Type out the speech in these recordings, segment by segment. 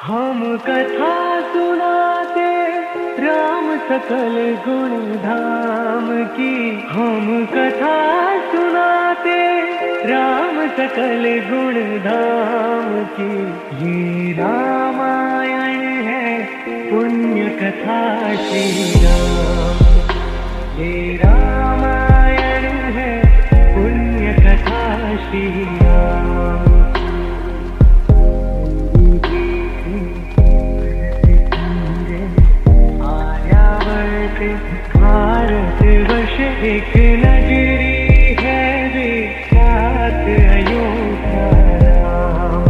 हम कथा सुनाते राम सकल गुण धाम की। हम कथा सुनाते राम सकल गुण धाम की। ये रामायण है पुण्य कथा श्री राम। ये रामायण है पुण्य कथा श्री राम। भारत वर्ष एक नगरी है विख्यात अयोध्या राम।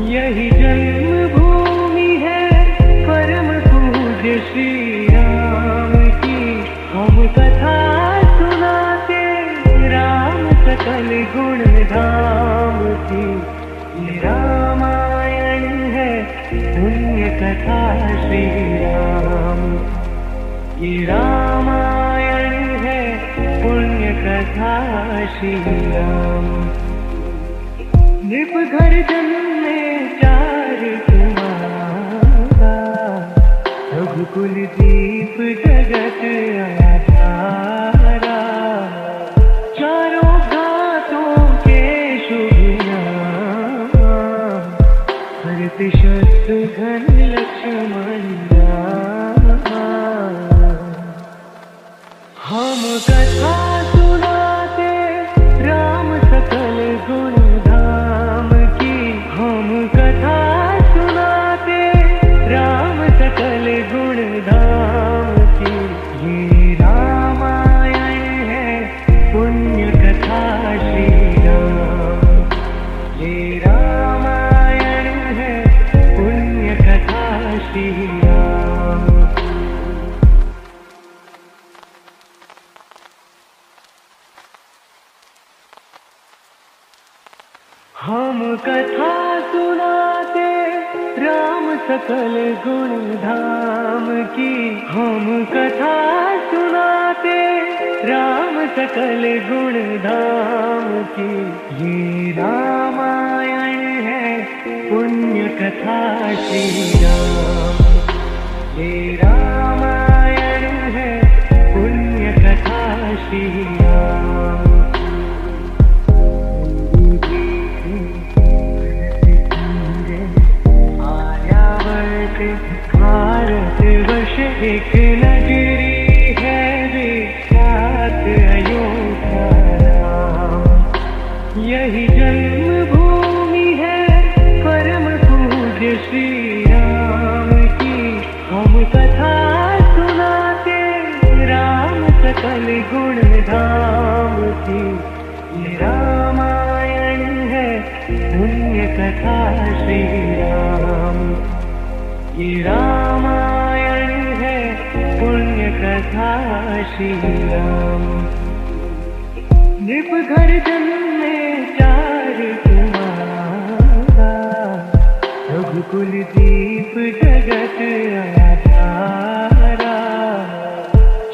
यही जन्मभूमि है परम पूज्य श्री राम की। हम कथा सुनाते राम सकल गुण धाम की। ये रामायण है पुण्य कथा श्री राम। ये रामायण है पुण्य कथा श्री राम। नृप घर जन्मे चार कुमारा। रघुकुल दीप जगत आधारा। चारों घातों के शुभ नाम। भरत शत्रुघ्न लक्ष्मण हम कथा सुनाते राम सकल गुण धाम की। हम कथा सुनाते राम सकल गुण धाम की। ये रामायण है पुण्य कथा श्री राम। ये रामायण है पुण्य कथा श्री राम। हम कथा सुनाते राम सकल गुण धाम की। हम कथा सुनाते राम सकल गुण धाम की। ये रामायण है पुण्य कथा श्री राम। ये रामायण है पुण्य कथा श्री राम। भारत वर्ष एक नगरी है विख्यात अयोध्या राम। यही जन्मभूमि है परम पूज्य श्री राम की। हम कथा सुनाते राम सकल गुण धाम की। ये रामायण है पुण्य कथा श्री राम। ये रामायण है पुण्य कथा श्री राम। नृप घर जन्मे चार कुमारा। रघुकुल दीप जगत आधारा।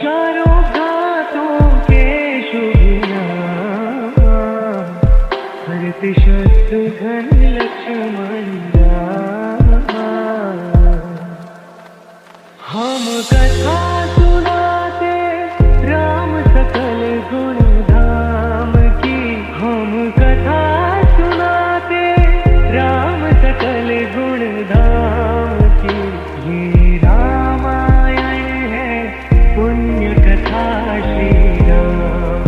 चारों घातों के शुभ नाम। भरत शत्रुघ्न लक्ष्मण हम कथा सुनाते राम सकल गुण धाम की। हम कथा सुनाते राम सकल गुण धाम की। ये रामायण है पुण्य कथा श्री राम।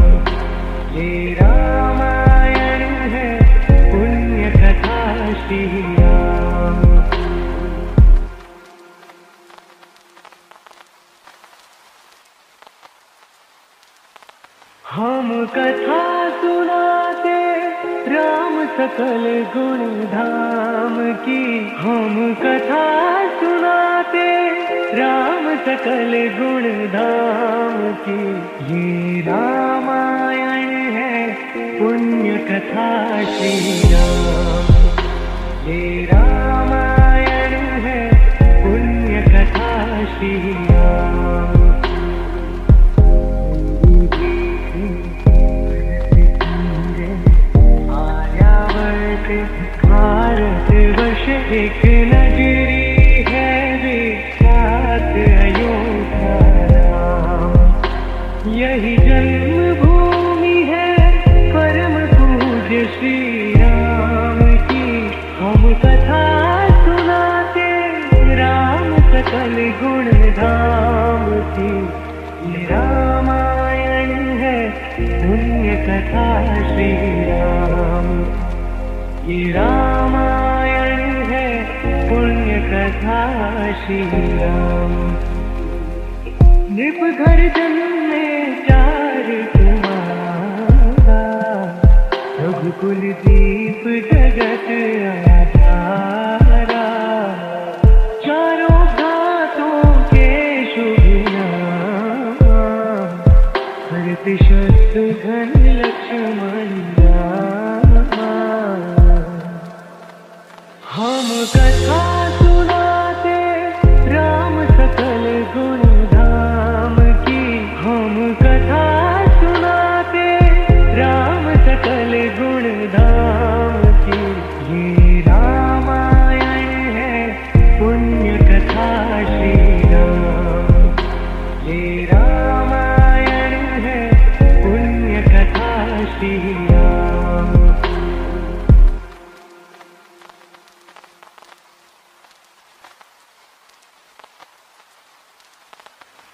ये रामायण है पुण्य कथा श्री राम। हम कथा सुनाते राम सकल गुण धाम की। हम कथा सुनाते राम सकल गुण धाम की। ये रामायण है पुण्य कथा श्री राम। ये रामायण है पुण्य कथा श्री राम। भारतवर्ष एक नगरी है विख्यात अयोध्या नाम। यही जन्मभूमि है परम पूज्य श्री राम की। हम कथा सुनाते राम सकल गुण धाम की। ये रामायण है पुण्य कथा श्री राम। ये रामायण है पुण्य कथा श्री राम। नृप घर जन्मे चार कुमारा, रघुकुल दीप जगत आधारा। चारों घातों के शुभ नाम, भरत शत्रुघ्न लक्ष्मण राम। हम कथा सुनाते राम सकल गुण धाम की। हम कथा सुनाते राम सकल गुण धाम की। ये रामायण है पुण्य कथा श्री राम। ये रामायण है पुण्य कथा श्री राम।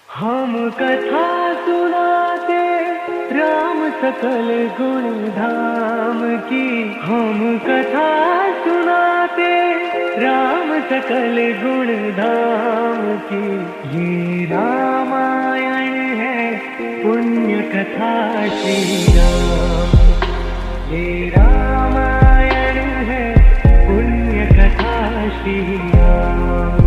हम कथा सुनाते राम सकल गुण धाम की। हम कथा सुनाते राम सकल गुण धाम की। ये रामायण है पुण्य कथा श्री राम। ये रामायण है पुण्य कथा श्री राम।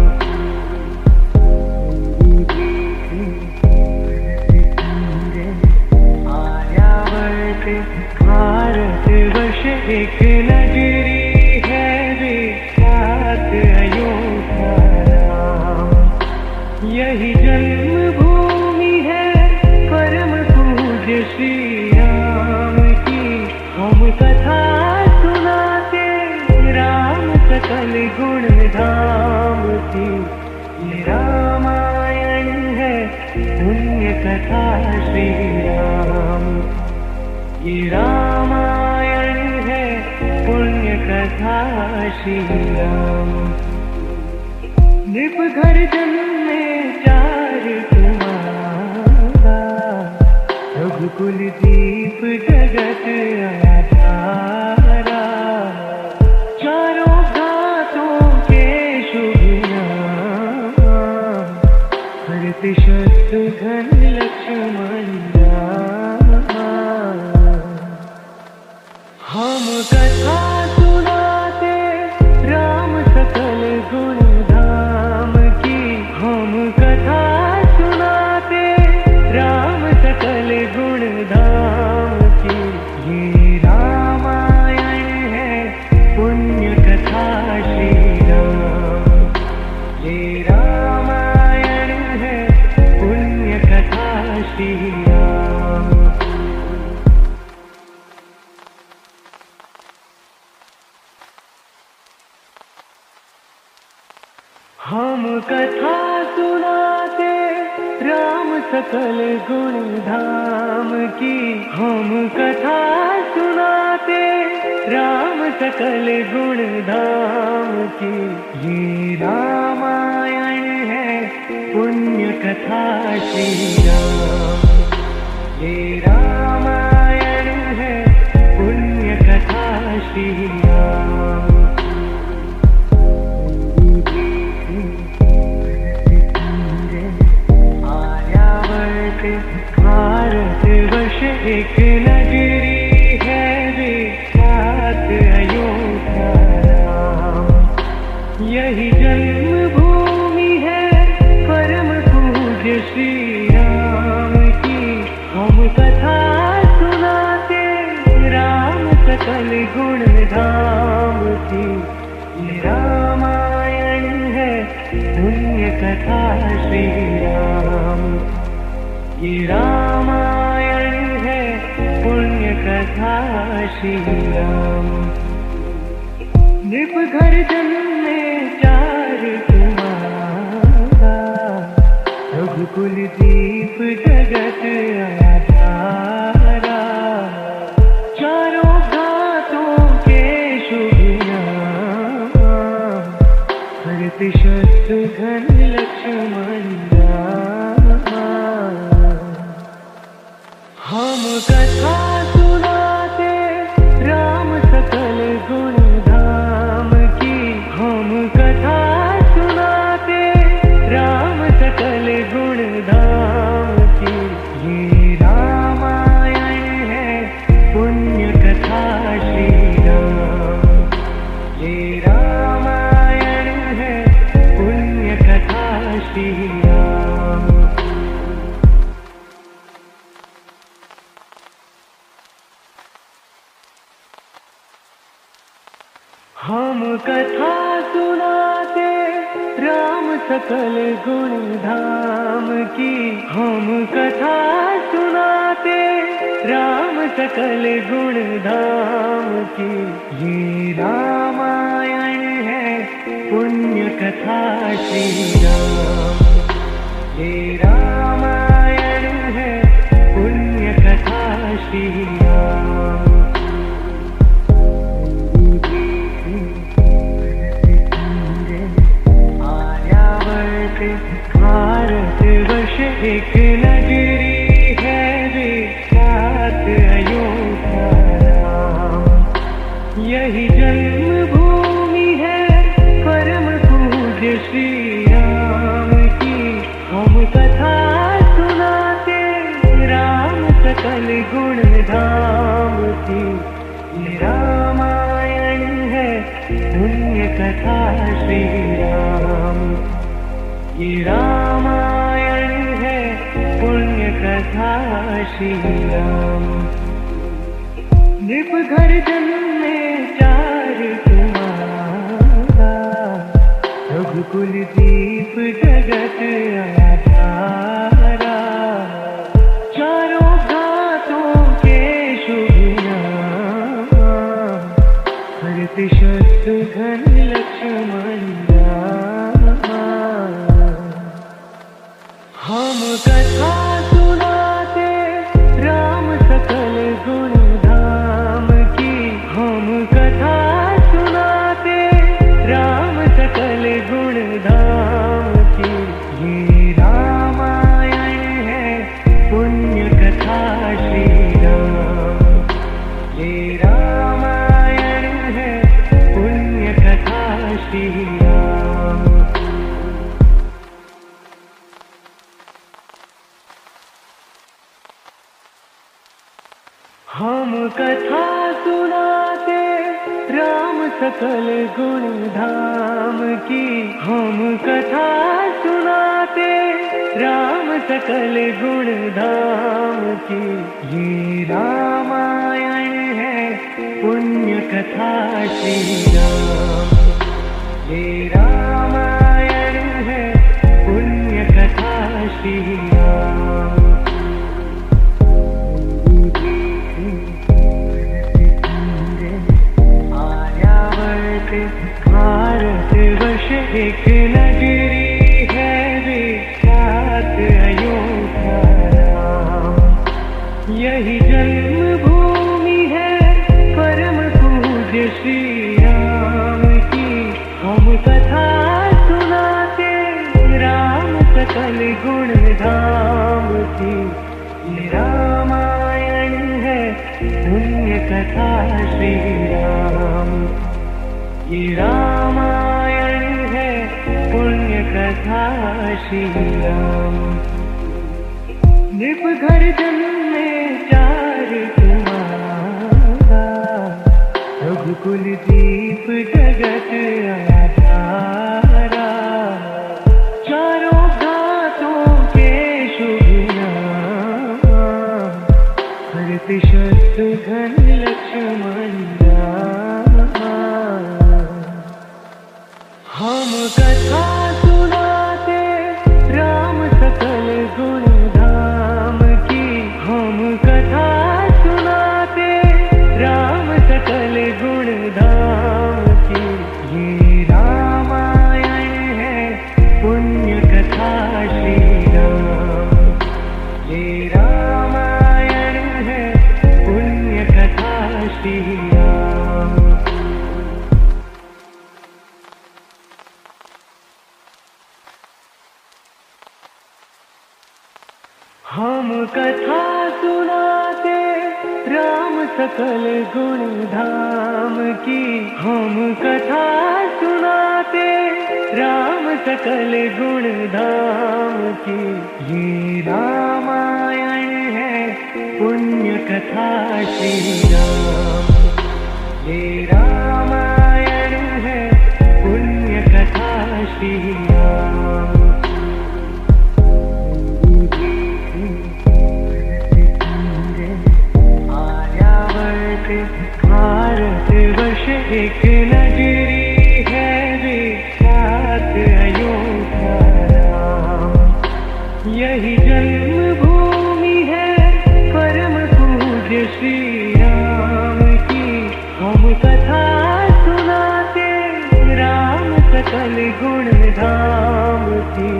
भारतवर्ष एक नगरी है विख्यात अयोध्या नाम। यही जन्मभूमि है परम पूज्य श्री राम की। हम कथा सुनाते राम सकल गुण धाम की। ये रामायण है पुण्य कथा श्री राम। ये रामायण है पुण्य कथा श्री राम। नृप घर जन्मे चार कुमारा, रघुकुल दीप जगत आधारा। चारों घातों के शुभ नाम, भरत शत्रुघ्न लक्ष्मण राम। हम कथा सुनाते राम सकल गुण धाम की। हम कथा सुनाते राम सकल गुण धाम की। ये रामायण है पुण्य कथा श्री राम। ये रामायण है पुण्य कथा श्री राम। हम कथा सुनाते राम सकल गुण धाम की। हम कथा सुनाते राम सकल गुण धाम की। ये रामायण है पुण्य कथा श्री राम। ये रामायण है पुण्य कथा श्री राम। भारतवर्ष एक नगरी है विख्यात अयोध्या नाम। यही जन्मभूमि है परम पूज्य श्री राम की। हम कथा सुनाते राम सकल गुण धाम की। ये रामायण है पुण्य कथा श्री राम। ये रामायण है पुण्य कथा श्री राम। निप घर जन्मे चार तुम्हारा, रघुकुल दीप जगत आधारा। चारों घातों के शुभ नाम, भरत शत्रुघ्न लक्ष्मण राम। हम कथा सुनाते राम सकल गुण धाम की, हम कथा सुनाते राम सकल गुण धाम की। ये रामायण है पुण्य कथा श्री राम, ये रामायण है पुण्य कथा श्री राम। हम कथा सुनाते राम सकल गुण धाम की, हम कथा सुनाते राम सकल गुण धाम की। ये रामायण है पुण्य कथा श्री राम, ये रामायण है पुण्य कथा श्री राम। भारत वर्ष एक नगरी है विख्यात अयोध्या राम। यही जन्मभूमि है परम पूज्य श्री राम की। हम कथा सुनाते राम सकल गुण धाम की। ये रामायण है पुण्य कथा श्री राम, ये रामायण है पुण्य कथा श्री राम। निप घर जन्मे चार तुम्हारा, रघुकुल दीप जगत आधारा। चारों घातों के शुभ नाम, भरत शत्रुघ्न लक्ष्मण राम। हम कथा सुनाते राम सकल गुण धाम की, हम कथा सुनाते राम सकल गुण धाम की। ये रामायण है पुण्य कथा श्री राम, ये रामायण है पुण्य कथा श्री राम। हम कथा सुनाते राम सकल गुण धाम की, हम कथा सुनाते राम सकल गुण धाम की। ये रामायण है पुण्य कथा श्री राम, ये रामायण है पुण्य कथा श्री राम। भारत वर्ष एक नगरी है विख्यात अयोध्या राम। यही जन्मभूमि है परम पूज्य श्री राम की। हम कथा सुनाते राम सकल गुण धाम की। ये रामायण है पुण्य कथा श्री राम, ये रामायण है पुण्य कथा श्री राम। निप घर जन्मे चार तुम्हारा, रघुकुल दीप जगत आधारा। चारों घातों के शुभ नाम, भरत शत्रुघ्न लक्ष्मण राम। हम कथा सुनाते राम सकल गुण धाम की, हम कथा सुनाते राम सकल गुण धाम की। कथा सुनाते राम सकल गुण धाम की, हम कथा सुनाते राम सकल गुण धाम की। ये रामायण है पुण्य कथा श्री राम, ये रामायण है पुण्य कथा श्री राम। भारत वर्ष एक नगरी है विख्यात अयोध्या राम, यही जन्मभूमि है परम पूज्य श्री राम की। हम कथा सुनाते राम सकल गुण धाम की।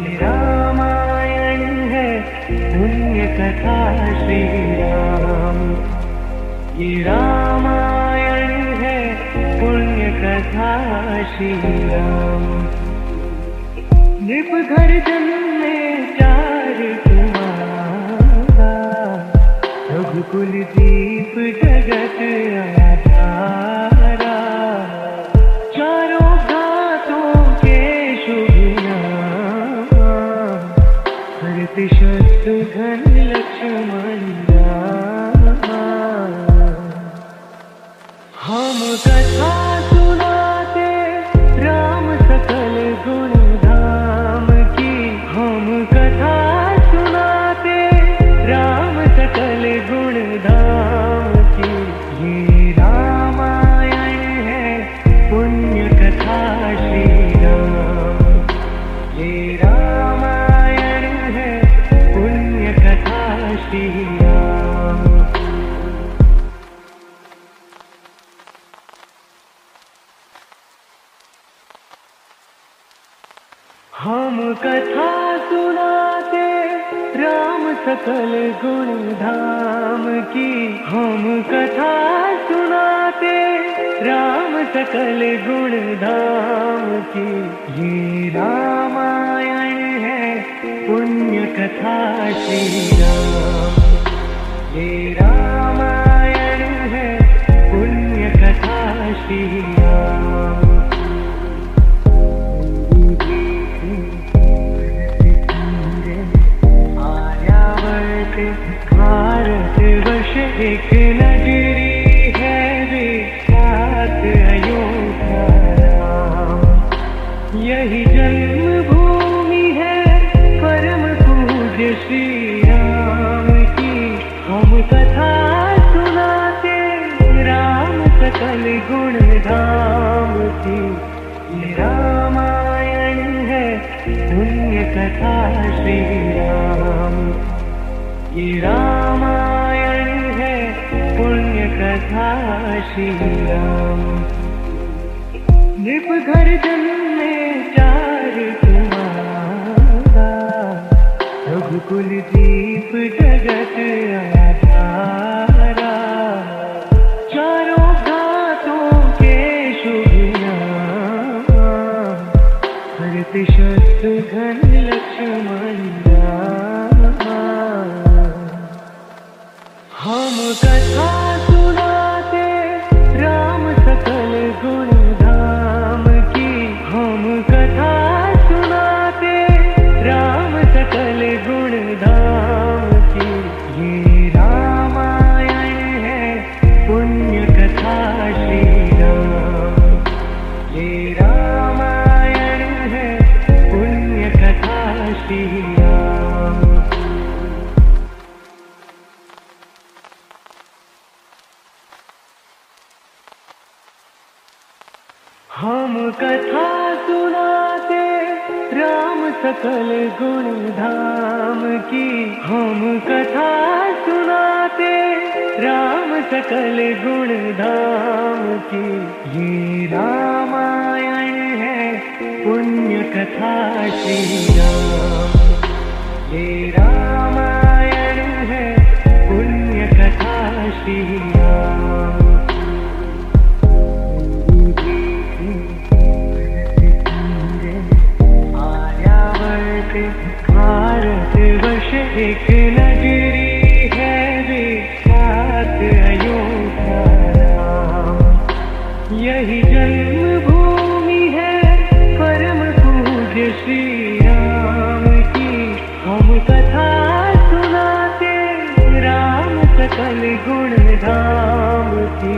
ये रामायण है पुण्य कथा श्री राम, ये रामायण है पुण्य कथा श्री राम। नृप घर जन्मे चार कुमारा, रघुकुल दीप जगत आधारा। चारों घातों के शुभ नाम, भरत शत्रुघ्न लक्ष्मण राम। हम कथा सुनाते राम सकल गुण धाम की, हम कथा सुनाते राम सकल गुण धाम की। ये रामायण है पुण्य कथा श्री राम, ये रामायण है पुण्य कथा श्री राम। हम कथा सुनाते राम सकल गुण धाम की, हम कथा सुनाते राम सकल गुण धाम की। ये रामायण है पुण्य कथा श्री राम, ये रामायण है पुण्य कथा श्री राम। भारत वर्ष एक नगरी है विख्यात अयोध्या राम, यही जन्मभूमि है परम पूज्य श्री राम की। हम कथा सुनाते राम सकल गुण धाम की। ये रामायण है पुण्य कथा श्री राम, ये रामायण है पुण्य कथा श्री राम। नृप घर जन्मे चार कुमारा, रघुकुल दीप जगत आधारा। चारों घातों के शुभ नाम, भरत शत्रुघ्न लक्ष्मण राम। हम कथा सुनाते राम सकल गुण धाम की, हम कथा सुनाते राम सकल गुण धाम की। ये रामायण है पुण्य कथा श्री राम, ये रामायण है पुण्य कथा श्री राम। हम कथा सुनाते राम सकल गुण धाम की, हम कथा सुनाते राम सकल गुण धाम की। ये रामायण है पुण्य कथा श्री राम, ये रामायण है पुण्य कथा श्री राम। भारत वर्ष एक यही जन्मभूमि है परम पूज्य श्री राम की। हम कथा सुनाते राम सकल गुण धाम की।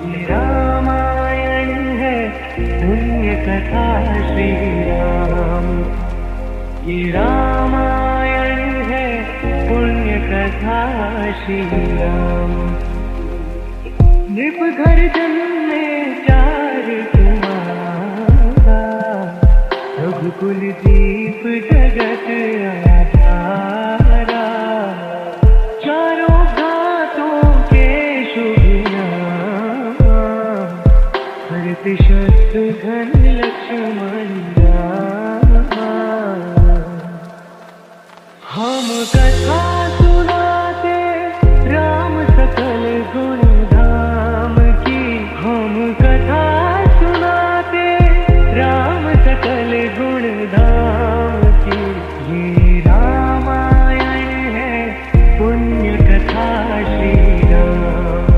ये रामायण है पुण्य कथा श्री राम। ये रामायण है पुण्य कथा श्री राम। नृप घर जन्मे चार कुमारा, रघुकुल दीप जगत आधारा। चारों घातों के शुभ नाम, भरत शत्रुघ्न लक्ष्मण राम। हम कथा सुनाते राम सकल गुण धाम की। हम कथा सुनाते राम सकल गुण धाम की। ये रामायण है पुण्य कथा श्री राम।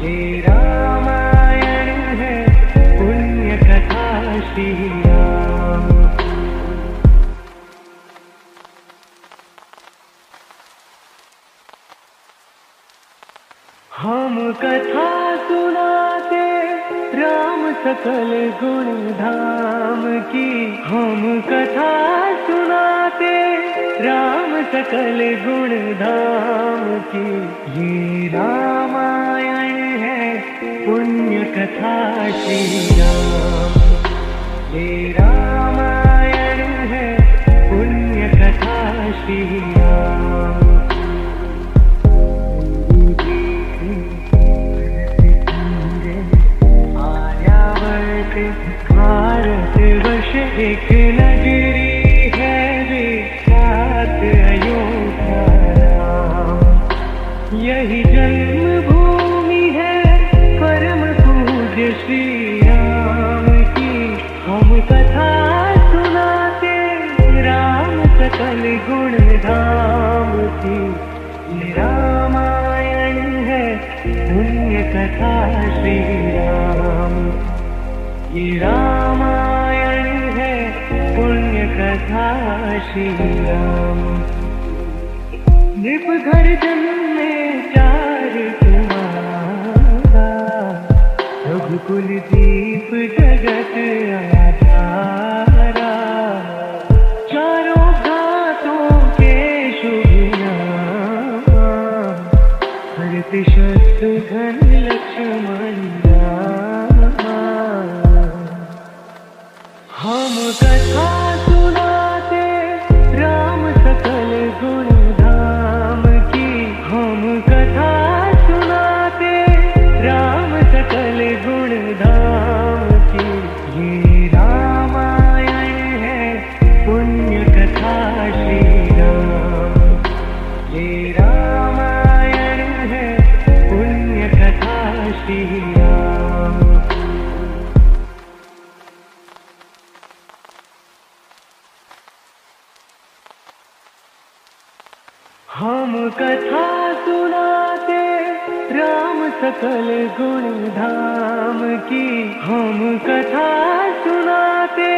ये रामायण है पुण्य कथा श्री राम। हम कथा सुनाते राम सकल गुण धाम की। हम कथा सुनाते राम सकल गुण धाम की। ये रामायण है पुण्य कथा श्री राम। ये रामायण है पुण्य कथा श्री राम। भारत वर्ष एक नगरी है विख्यात अयोध्या राम। यही जन्मभूमि है परम पूज्य श्री राम की। हम कथा सुनाते राम सकल गुण धाम की। ये रामायण है पुण्य कथा श्री राम। ये रामायण है पुण्य कथा श्री राम। नृप घर जन्मे चार कुमारा, रघुकुल दीप जगत आधारा। चारों घातों के शुभ नाम, भरत शत्रुघ्न लक्ष्मण राम। हम कथा सुनाते राम सकल गुण धाम की। हम कथा सुनाते राम सकल गुण धाम की। ये रामायण है पुण्य कथा श्री राम। ये रामायण है पुण्य कथा श्री राम। हम कथा सुनाते राम सकल गुण धाम की। हम कथा सुनाते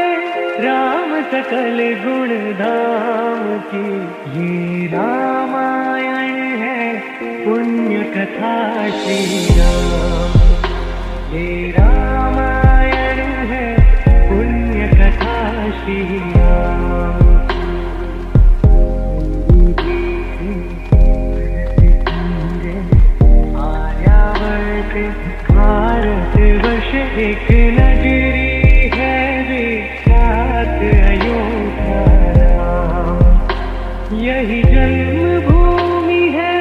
राम सकल गुण धाम की। ये रामायण है पुण्य कथा श्री राम। ये रामायण है पुण्य कथा श्री राम। भारत वर्ष एक नगरी है विख्यात अयोध्या राम। यही जन्मभूमि है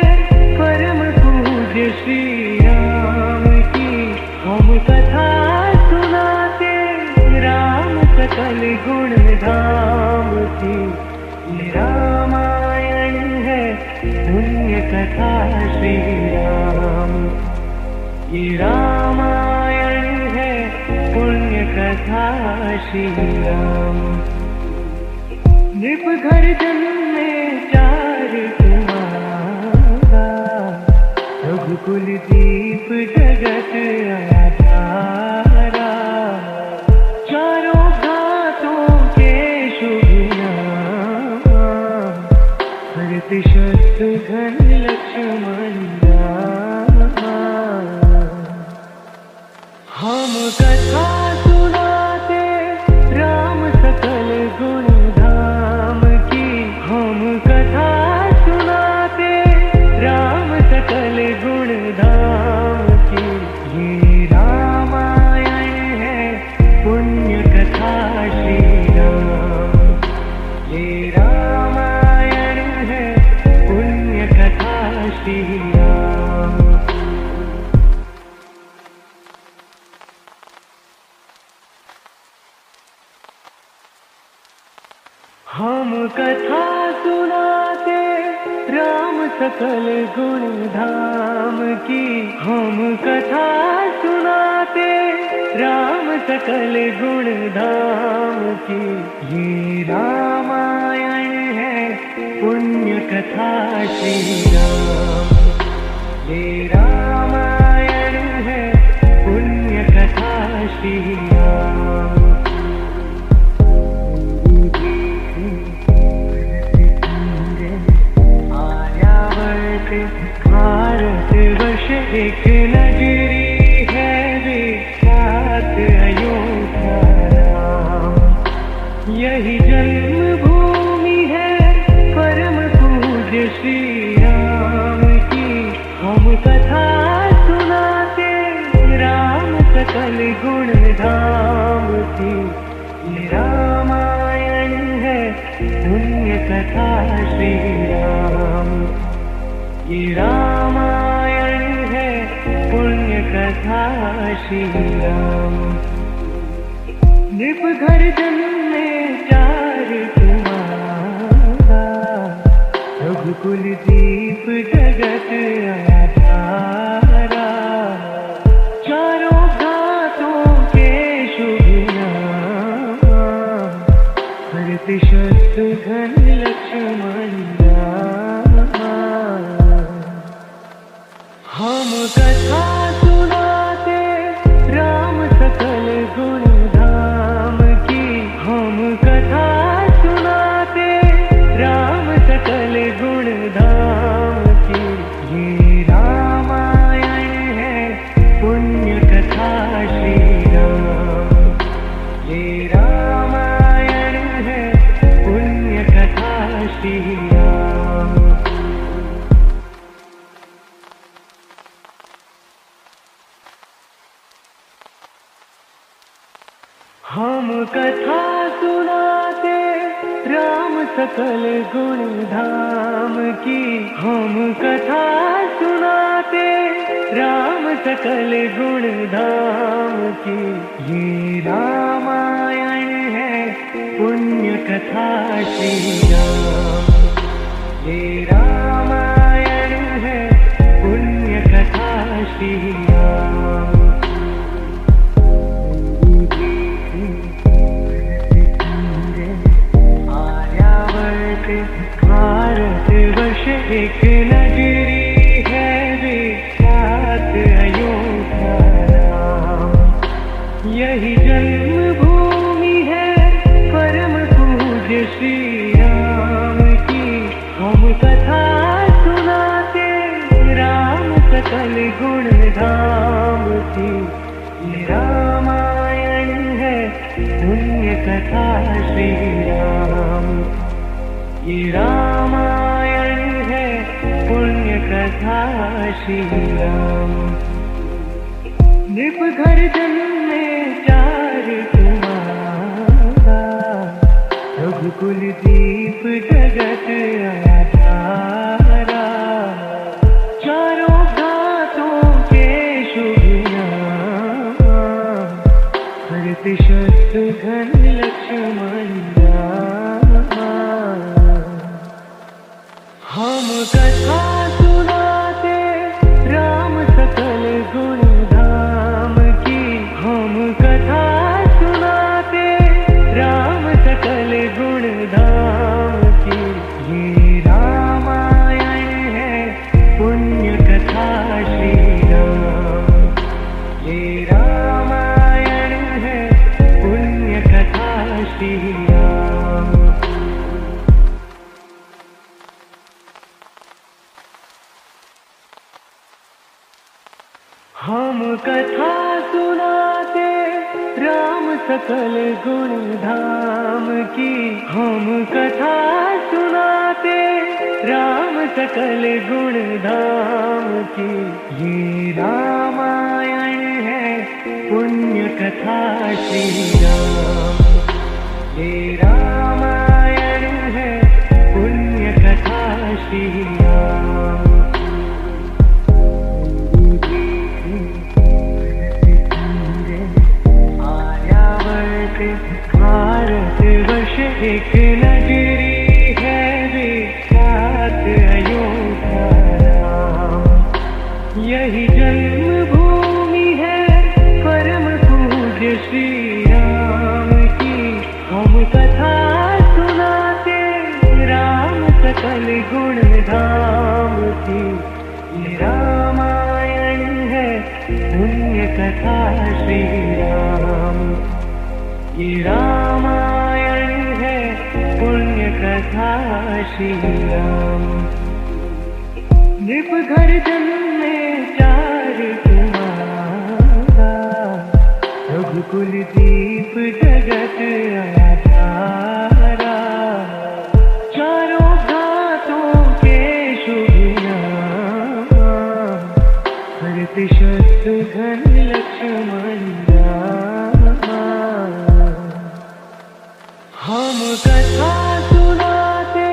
परम पूज्य श्री राम की। हम कथा सुनाते राम सकल गुण धाम की। ये रामायण है पुण्य कथा श्री राम। ये रामायण है पुण्य कथा श्री राम। नृप घर जन्मे चार कुमारा, रघुकुल दीप जगत आधारा। हम कथा सुनाते राम सकल गुण धाम की, हम कथा सुनाते राम सकल गुण धाम की। ये रामायण है पुण्य कथा श्री राम, ये रामायण है पुण्य कथा श्री राम। हम कथा सुनाते राम सकल गुण धाम की, हम कथा सुनाते राम सकल गुण धाम की। ये रामायण है पुण्य कथा श्री राम, ये रामायण है पुण्य कथा श्री राम। भारत वर्ष एक नगरी है विख्यात अयोध्या नाम, यही जन्मभूमि है परम पूज्य श्री राम की। हम कथा सुनाते राम सकल गुण धाम की। ये रामायण है पुण्य कथा श्री राम, ये रामायण है पुण्य कथा श्री राम। नृप घर जन्मे चार कुमारा, रघुकुल दीप जगत आधारा। चारों घातों के शुभ नाम, भरत शत्रुघ्न लक्ष्मण राम। हम कथा सुनाते राम सकल गुण धाम की, हम कथा सुनाते राम सकल गुण धाम की। ये रामायण है पुण्य कथा श्री राम, ये रामायण है पुण्य कथा श्री राम। हम कथा सुनाते राम सकल गुण धाम की, हम कथा सुनाते राम सकल गुण धाम की। ये रामायण है पुण्य कथा श्री राम, ये रामायण है पुण्य कथा श्री राम। भारत वर्ष एक नगरी है विख्यात अयोध्या नाम, यही जन्मभूमि है परम पूज्य श्री राम की। हम कथा सुनाते राम सकल गुण धाम की। ये रामायण है पुण्य कथा श्री राम, ये रामायण है पुण्य कथा श्री राम। नृप घर जन्मे चार कुमारा, रघुकुल दीप जगत आधारा। चारों घातों के शुभ नाम, भरत शत्रुघ्न लक्ष्मण राम। हम कथा सुनाते राम सकल गुण धाम की, हम कथा सुनाते राम सकल गुण धाम की। ये रामायण है पुण्य कथा श्री राम, ये रामायण है पुण्य कथा सकल गुण धाम की हम कथा सुनाते, राम सकल गुण धाम की। ये रामायण है पुण्य कथा श्री राम, ये रामायण है पुण्य कथा श्री राम। भारत वर्ष एक नगरी है विख्यात अयोध्या राम, यही जन्मभूमि है परम पूज्य श्री राम की। हम कथा सुनाते, राम सकल गुण धाम की। ये रामायण है पुण्य कथा श्री राम, ये रामायण है पुण्य कथा श्री राम। नृप घर जन्मे चार कुमारा, रघुकुल दीप जगत आधारा। चारों घातों के शुभ नाम, भरत शत्रुघ्न लक्ष्मण हम कथा सुनाते,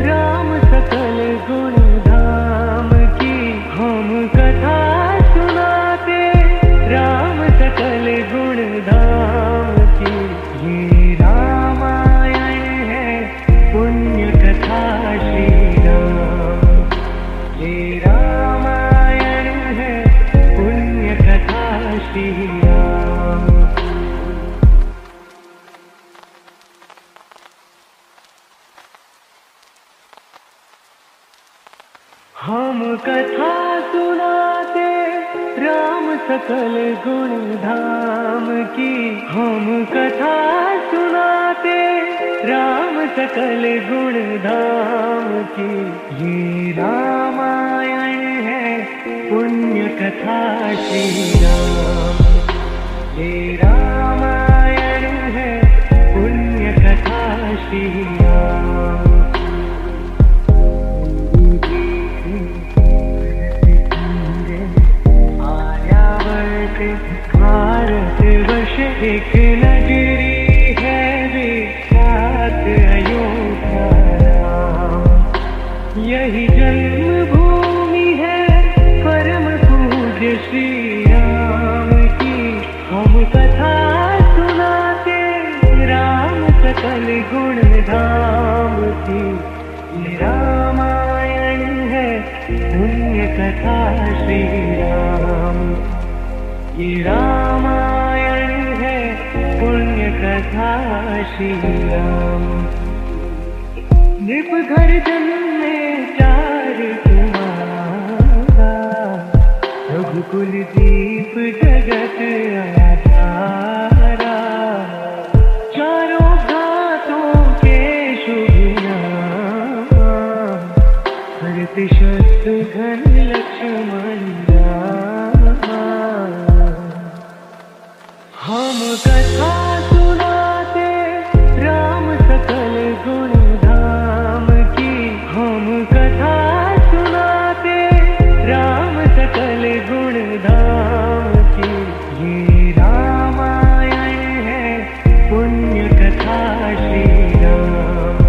राम सकल गुण धाम की। हम कथा सुनाते, राम सकल गुण धाम की। ये रामायण है पुण्य कथा श्री राम, ये रामायण है पुण्य कथा श्री राम। हम कथा सुनाते, राम सकल गुण धाम की। हम कथा सुनाते, राम सकल गुण धाम की। ये रामायण है पुण्य कथा श्री राम, ये रामायण है पुण्य कथा श्री राम। भारत वर्ष एक नगरी है विख्यात अयोध्या राम, यही जन्मभूमि है परम पूज्य श्री राम की। हम कथा सुनाते, राम सकल गुण धाम की। ये रामायण है पुण्य कथा श्री राम, ये रामायण है पुण्य कथा श्री राम। नृप घर जन्मे चार कुमारा, रघुकुल दीप जगत आधारा। चारों घातों के शुभ नाम, भरत शत्रुघ्न लक्ष्मण हम कथा सुनाते, राम सकल गुण धाम की। हम कथा सुनाते, राम सकल गुण धाम की। ये रामायण है पुण्य कथा श्री राम,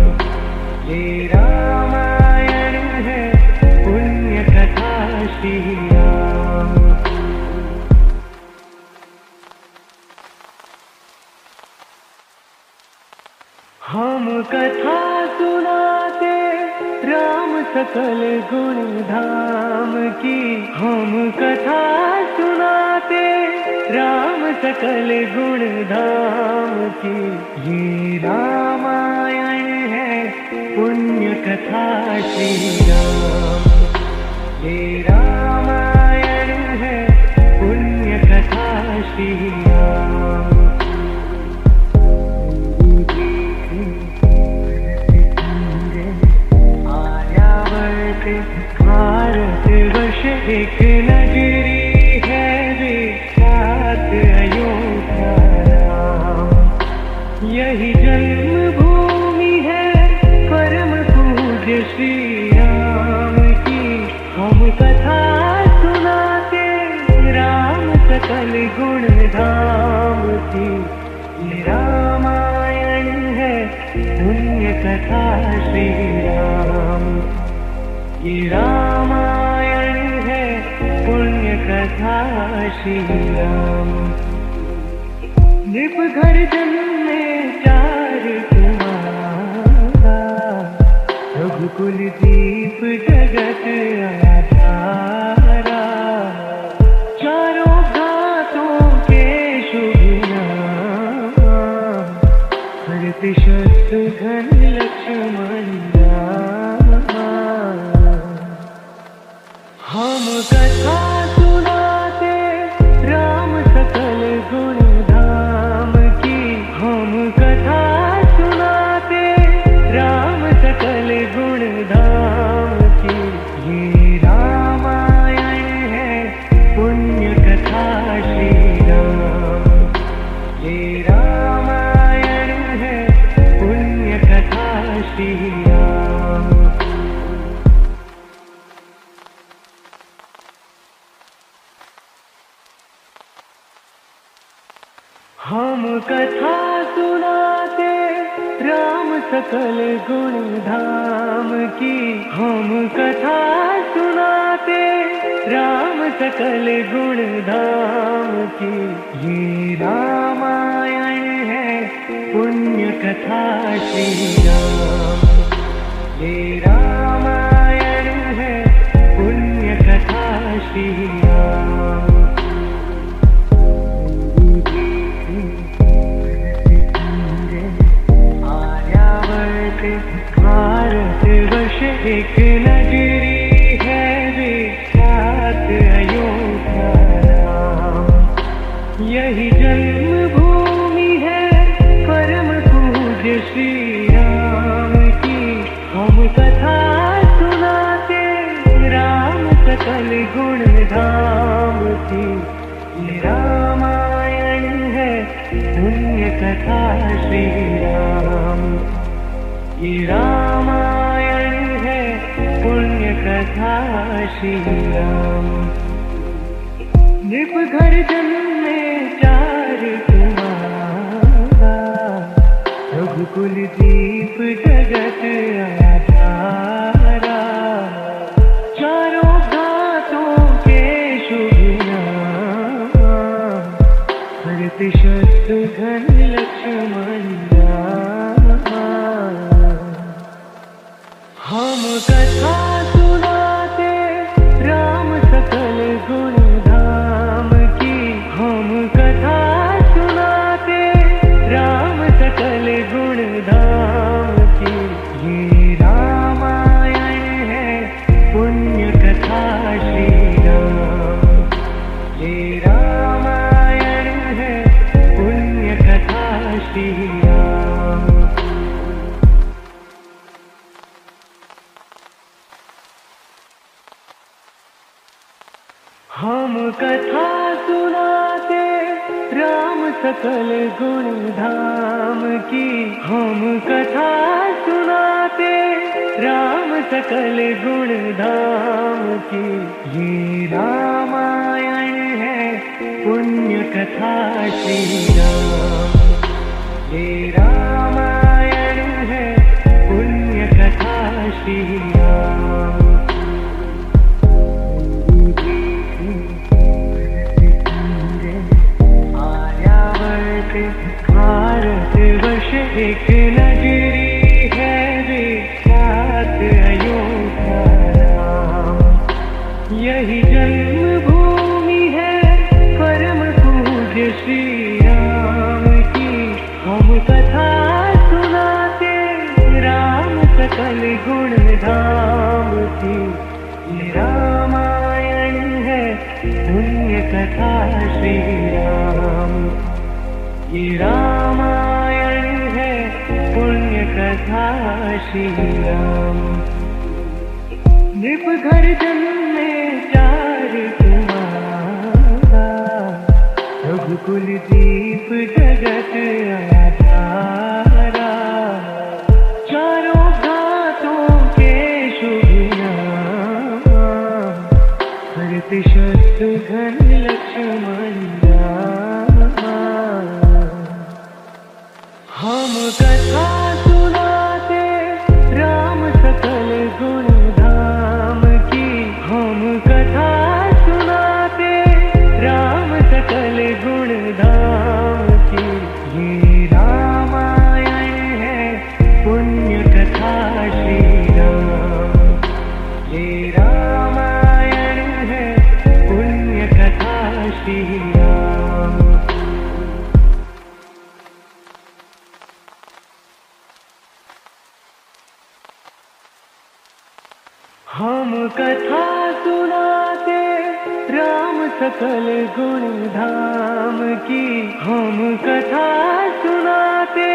ये रामायण है पुण्य कथा श्री राम। हम कथा सुनाते, राम सकल गुण धाम की। हम कथा सुनाते, राम सकल गुण धाम की। ये रामायण है पुण्य कथा श्री राम, ये रामायण है पुण्य कथा श्री राम। भारत वर्ष एक नगरी है विख्यात अयोध्या राम, यही जन्मभूमि है परम पूज्य श्री राम की। हम कथा सुनाते राम सकल गुण धाम की। ये रामायण है पुण्य कथा श्री राम। ये रामायण है पुण्य कथा श्री राम। नृप घर जन्मे चार कुमारा, रघुकुल दीप जगत आधारा। चारों घातों के शुभ नाम, भरत शत्रुघ्न लक्ष्मण राम। हम कथा सुनाते राम सकल गुण धाम की। हम कथा सुनाते राम सकल गुण धाम की। ये रामायण है पुण्य कथा श्री राम। ये रामायण है पुण्य कथा श्री राम। हम कथा सुनाते राम सकल गुण धाम की। हम कथा सुनाते राम सकल गुण धाम की। ये रामायण है पुण्य कथा श्री राम। ये रामायण है पुण्य कथा श्री राम। भारत वर्ष एक नगरी है विख्यात अयोध्या नाम। यही जन्मभूमि है परम पूज्य श्री राम की। हम कथा सुनाते राम सकल गुण धाम की। ये रामायण है पुण्य कथा श्री राम। ये रामायण है पुण्य कथा श्री राम। नृप घर जन्मे चार कुमारा, रघुकुल दीप जगत आधारा। चारों घातों के शुभ नाम, भरत शत्रुघ्न लक्ष्मण राम। हम कथा सुनाते राम सकल गुण धाम की। हम कथा सुनाते राम सकल गुण धाम की। ये रामायण है पुण्य कथा श्री राम। ये रामायण है पुण्य कथा श्री राम। हम कथा सुनाते राम सकल गुण धाम की। हम कथा सुनाते राम सकल गुण धाम की। ये रामायण है पुण्य कथा श्री राम। ये रामायण है पुण्य कथा श्री राम। भारत वर्ष एक नगरी है विख्यात अयोध्या नाम। यही जन्मभूमि है परम पूज्य श्री राम की। हम कथा सुनाते राम सकल गुण धाम की। ये रामायण है पुण्य कथा श्री राम। ये रामायण है पुण्य कथा श्री राम। नृप घर जन्मे चार कुमारा, रघुकुल दीप जगत आधारा। हम कथा सुनाते राम सकल गुण धाम की। हम कथा सुनाते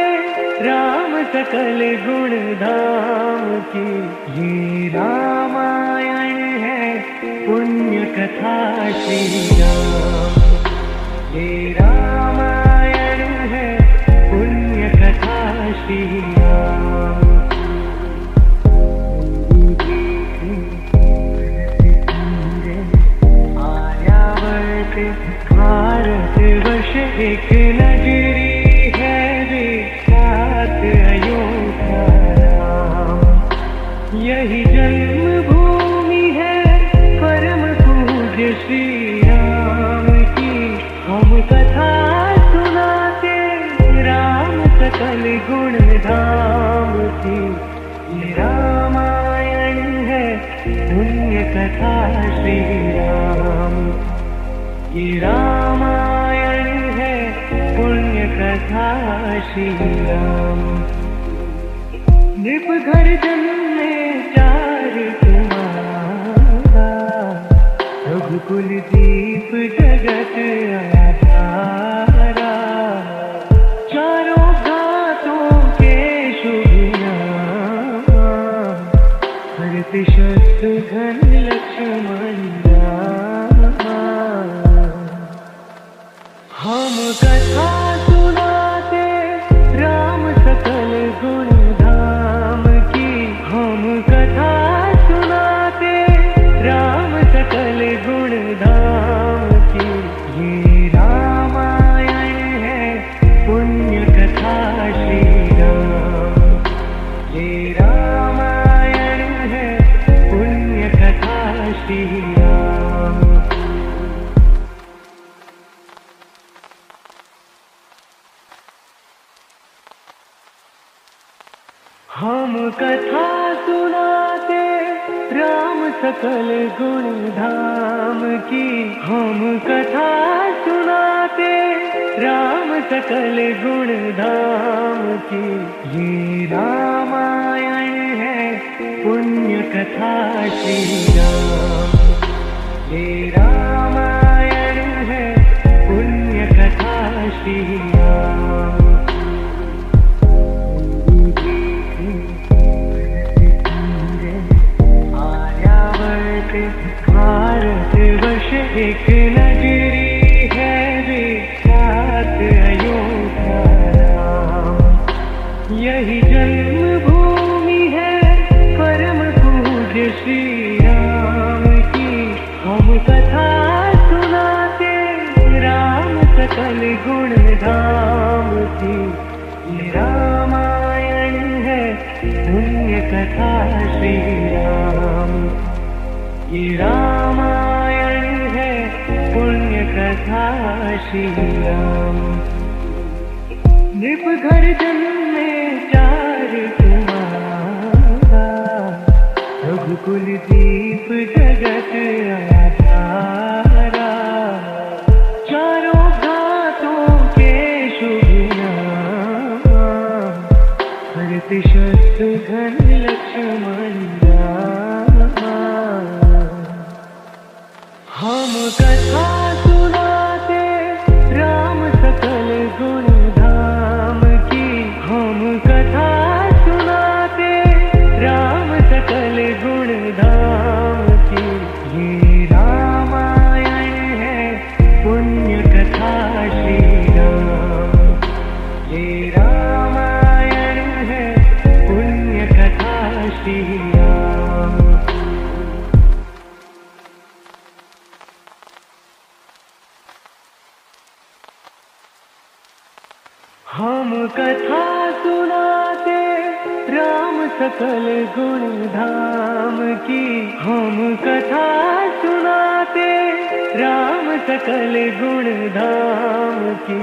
राम सकल गुण धाम की। ये रामायण है पुण्य कथा श्री राम। ये रामायण है पुण्य कथा श्री राम। भारत वर्ष एक नगरी है विख्यात अयोध्या राम। यही जन्मभूमि है परम पूज्य श्री राम की। हम कथा सुनाते राम सकल गुण धाम की। ये रामायण है पुण्य कथा श्री राम। ये रामायण है पुण्य कथा श्री राम। नृप घर जन्मे चार कुमारा। रघुकुल दीप जगत आधारा। चारों घातों के शुभ नाम। भरत शत्रुघ्न लक्ष्मण हम कथा सुनाते राम सकल गुण धाम की। हम कथा सुनाते राम सकल गुण धाम की। ये रामायण है पुण्य कथा श्री राम। ये रामायण है पुण्य कथा श्री राम। हम कथा सुनाते राम सकल गुण धाम की। हम कथा सुनाते राम सकल गुण धाम की। ये रामायण है पुण्य कथा श्री राम। ये रामायण है पुण्य कथा श्री राम। भारत वर्ष एक नगरी है विख्यात अयोध्या राम। यही जन्मभूमि है परम पूज्य श्री राम की। हम कथा सुनाते राम सकल गुण धाम की। ये रामायण है पुण्य कथा श्री राम। ये रामायण है पुण्य कथा श्री राम। नृप घर जन्मे चार कुमारा। रघुकुल दीप जगत आधारा। चारों घातों के शुभ नाम। भरत शत्रुघ्न लक्ष्मण हम कथा सुनाते राम सकल गुण धाम की। हम कथा सुनाते राम सकल गुण धाम की। ये रामायण है पुण्य कथा श्री राम। ये रामायण है पुण्य कथा श्री राम। हम कथा सुनाते राम सकल गुण धाम की। हम कथा सुनाते राम सकल गुण धाम की।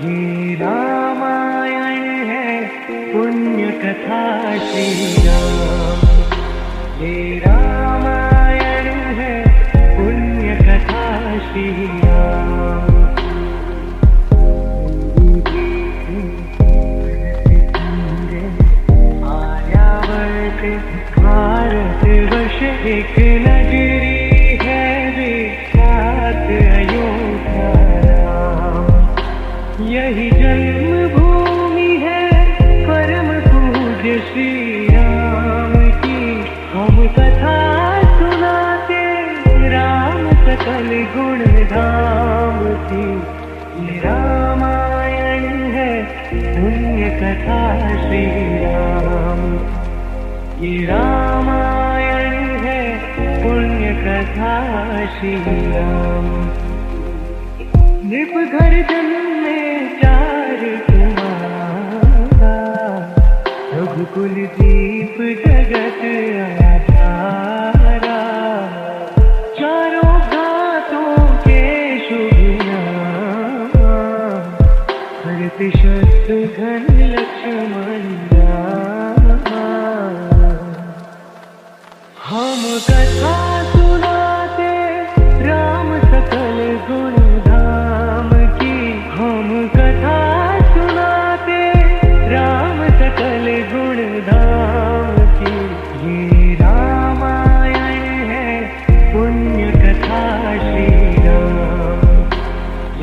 ये रामायण है पुण्य कथा श्री राम। ये रामायण है पुण्य कथा श्री राम। भारत वर्ष एक नगरी है विख्यात अयोध्या राम। यही जन्मभूमि है परम पूज्य श्री राम की। हम कथा सुनाते राम सकल गुण धाम की। ये रामायण है पुण्य कथा श्री राम। ये रामायण है पुण्य कथा श्री राम। नृप घर जन्मे चार कुमारा, रघुकुल दीप जगत आधारा। चारों घातों के शुभ नाम, भरत शत्रुघ्न लक्ष्मण राम। हम कथा सुनाते राम सकल गुण धाम की। हम कथा सुनाते राम सकल गुण धाम की। ये रामायण है पुण्य कथा श्री राम।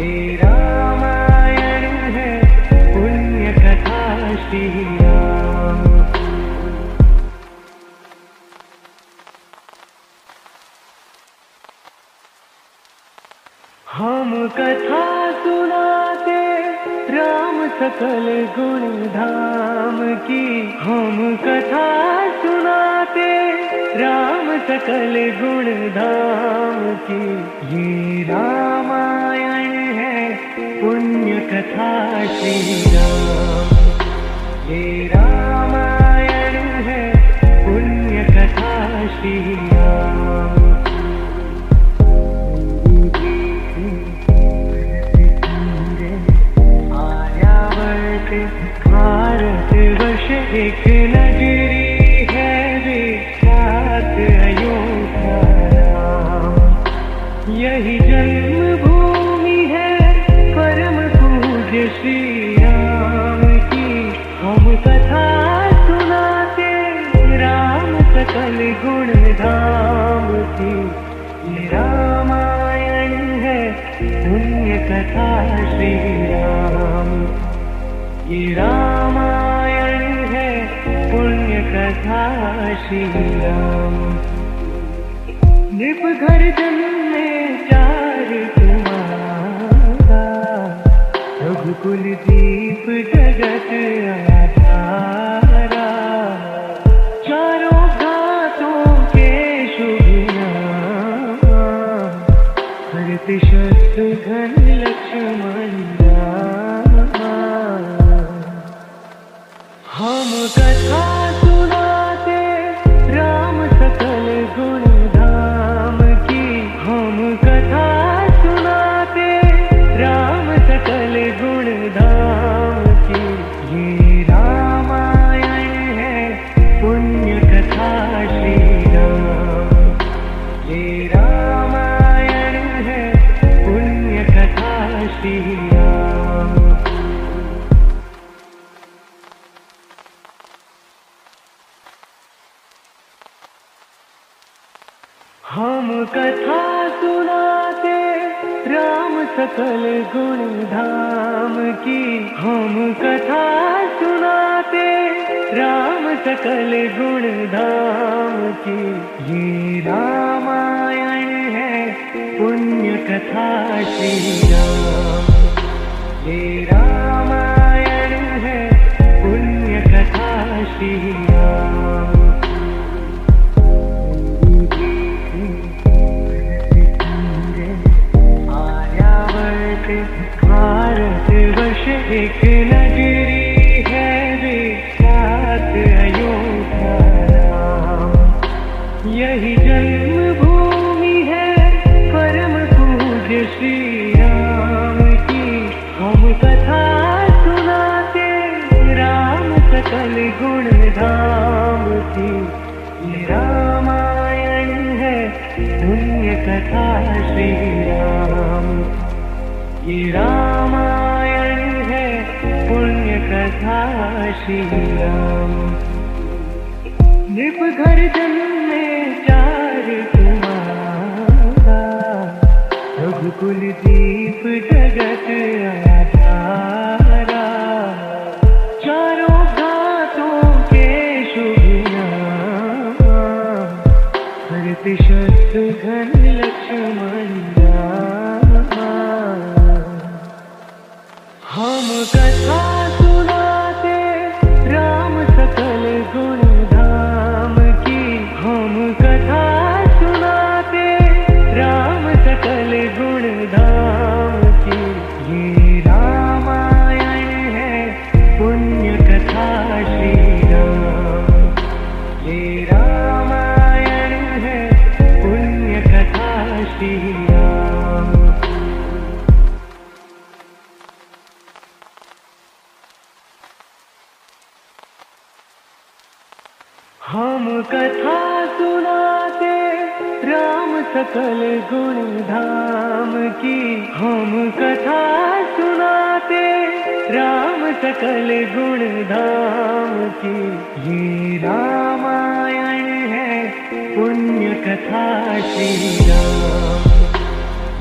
ये रामायण है पुण्य कथा श्री राम। हम कथा सुनाते राम सकल गुण धाम की। हम कथा सुनाते राम सकल गुण धाम की। ये रामायण है पुण्य कथा श्री राम। ये रामायण है पुण्य कथा श्री राम। भारत वर्ष एक नगरी है विख्यात अयोध्या राम। यही जन्मभूमि है परम पूज्य श्री राम की। हम कथा सुनाते राम सकल गुण धाम की। ये रामायण है पुण्य कथा श्री राम। ये रामायण है पुण्य कथा श्री राम। नृप घर जन्मे चार कुमारा, रघुकुल दीप जगत आधारा। चारों घातों के शुभ नाम, भरत शत्रुघ्न लक्ष्मण राम। हम कथा सुनाते राम सकल गुण धाम की। हम कथा सुनाते राम सकल गुण धाम की। ये रामायण है पुण्य कथा श्री राम। ये रामायण है पुण्य कथा श्री राम। हम कथा सुनाते राम सकल गुण धाम की। हम कथा सुनाते राम सकल गुण धाम की। ये रामायण है पुण्य कथा श्री राम। ये रामायण है पुण्य कथा श्री राम। भारत वर्ष एक नगरी है विख्यात अयोध्या राम। यही जन्मभूमि है परम पूज्य श्री राम की। हम कथा सुनाते राम सकल गुण धाम की। ये रामायण है पुण्य कथा श्री राम। ये रामायण है पुण्य कथा श्री राम। नृप घर जन्मे चार प्यार तुम्हारा, रघुकुल दीप जगत आधारा, चारों घातों के शुभ नाम, भरत शत्रुघ्न लक्ष्मण राम। हम कथा सुनाते राम सकल गुण धाम की, हम कथा सुनाते राम सकल गुण धाम की। ये रामायण है पुण्य कथा श्री राम, ये रामायण है पुण्य कथा श्री राम। हम कथा सुनाते राम सकल गुण धाम की, हम कथा सुनाते राम सकल गुण धाम की। ये रामायण है पुण्य कथा श्री राम,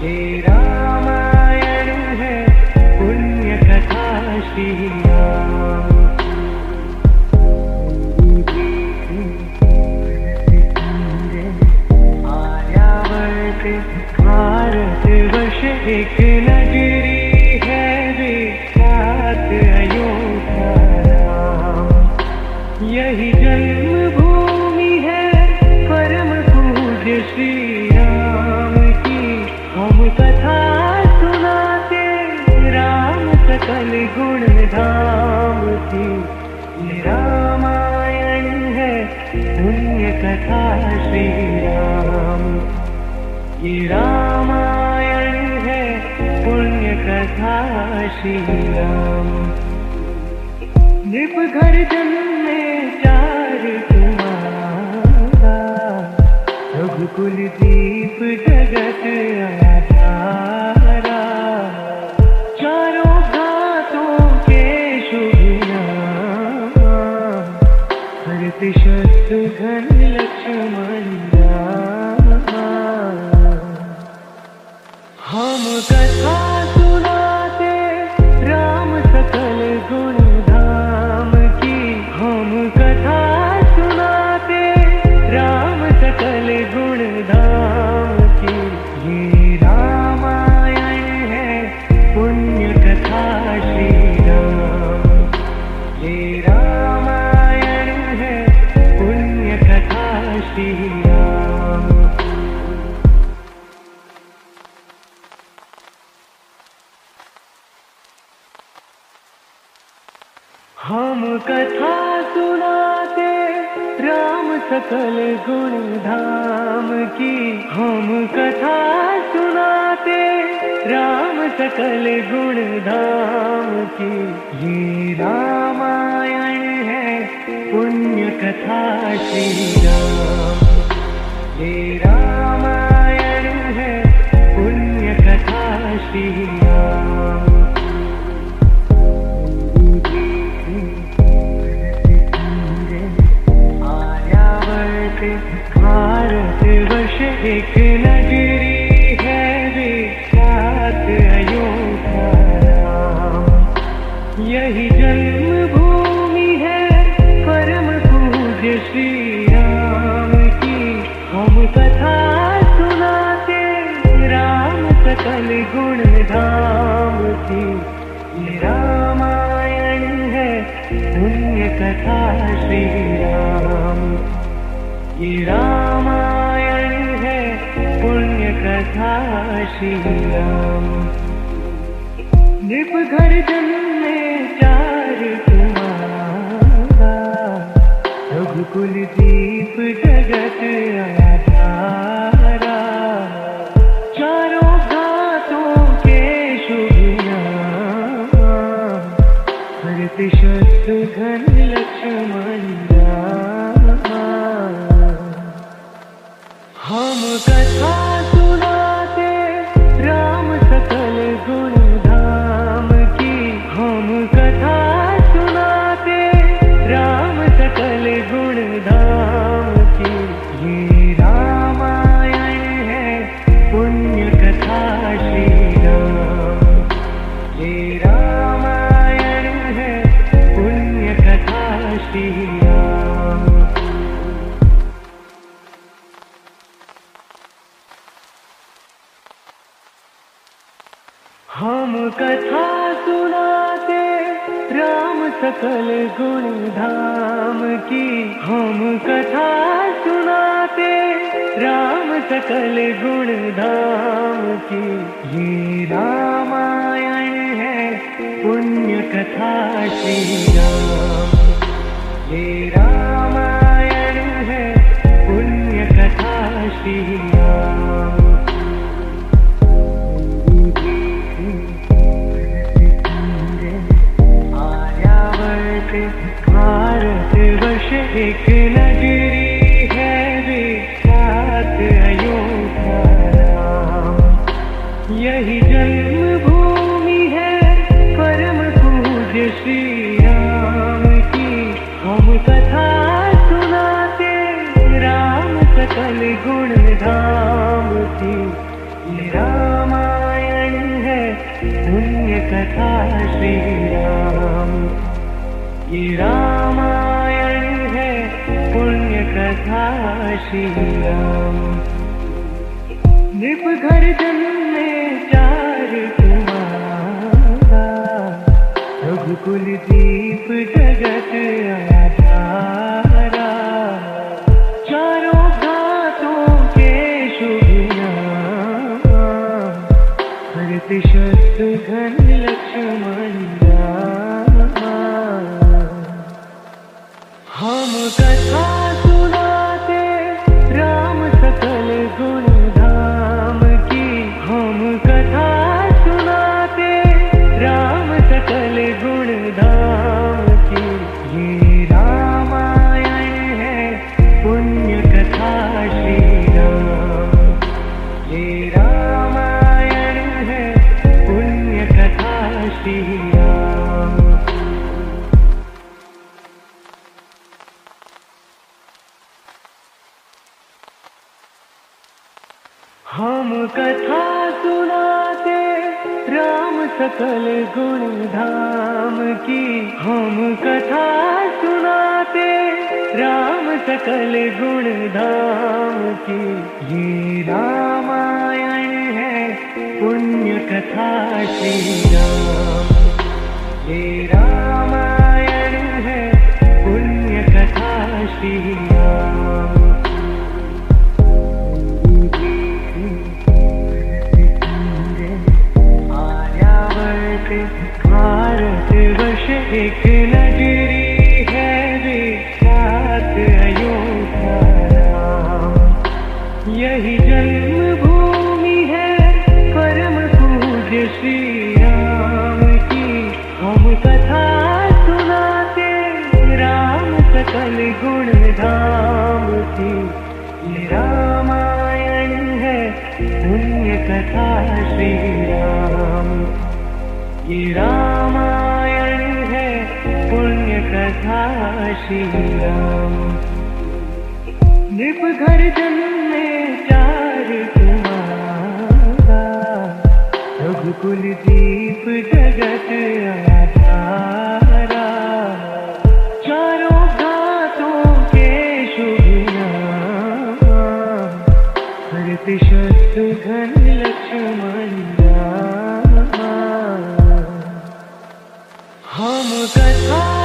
ये रामायण है पुण्य कथा श्री राम। भारतवर्ष एक नगरी है विख्यात अयोध्या राम, यही जन्मभूमि है परम पूज्य श्री राम की। हम कथा सुनाते राम सकल गुण धाम की। ये रामायण है पुण्य कथा श्री राम, ये रामायण है पुण्य कथा श्री राम। नृप घर जन्मे चार तुम्हारा, रघुकुल दीप जगत आधारा, चारों घातों के शुभ नाम, भरत शत्रुघ्न लक्ष्मण राम। हम कथा सुनाते राम सकल गुण धाम की, हम कथा सुनाते राम सकल गुण धाम की। ये रामायण है पुण्य कथा श्री राम, ये रामायण है पुण्य कथा श्री राम। हम कथा सुनाते राम सकल गुण धाम की, हम कथा सुनाते राम सकल गुण धाम की। ये रामायण है पुण्य कथा श्री राम, ये रामायण है पुण्य कथा श्री राम। भारतवर्ष एक नगरी है विख्यात अयोध्या राम, यही जन्मभूमि है परम पूज्य श्री राम की। हम कथा सुनाते राम सकल गुण धाम की। ये रामायण है पुण्य कथा श्री राम, ये रामायण है पुण्य कथा श्री राम। नृप घर जन्मे चार तुम्हारा, रघुकुल दीप जगत आधारा, चारों घातों के शुभ नाम, भरत शत्रुघ्न लक्ष्मण राम। हम कथा सुनाते राम सकल गुण धाम की, हम कथा सुनाते राम सकल गुण धाम की। ये रामा राम सकल गुण धाम की हम कथा सुनाते, राम सकल गुण धाम की। ये रामायण है पुण्य कथा श्री राम, ये रामायण है पुण्य कथा श्री राम। भारत वर्ष एक नगरी है विख्यात अयोध्या राम, यही जन्मभूमि है परम पूज्य श्री राम की। हम कथा सुनाते राम सकल गुण धाम की। ये रामायण है पुण्य कथा श्री राम, ये रामायण है पुण्य कथा श्री राम। नृप घर जन्मे चार कुमारा, रघुकुल दीप जगत आधारा। चारों घातों के शुभ नाम, भरत शत्रुघ्न लक्ष्मण हम कथा सुनाते राम सकल गुण धाम की। हम कथा सुनाते राम सकल गुण धाम की। ये रामायण है पुण्य कथा श्री राम, ये रामायण है पुण्य कथा श्री राम। हम कथा सुनाते राम सकल गुण धाम की। हम कथा सुनाते राम सकल गुण धाम की। ये रामायण है पुण्य कथा श्री राम, ये रामायण है पुण्य कथा श्री राम। भारत वर्ष एक नगरी है विख्यात अयोध्या राम, यही जन्मभूमि है परम पूज्य श्री राम की। हम कथा सुनाते राम सकल गुण धाम की। ये रामायण है पुण्य कथा श्री राम, ये रामायण है पुण्य कथा श्री राम। नृप घर जन्मे चार कुमारा, रघुकुल दीप जगत आधारा। चारों घातों के शुभ नाम, भरत शत्रुघ्न लक्ष्मण हम कथा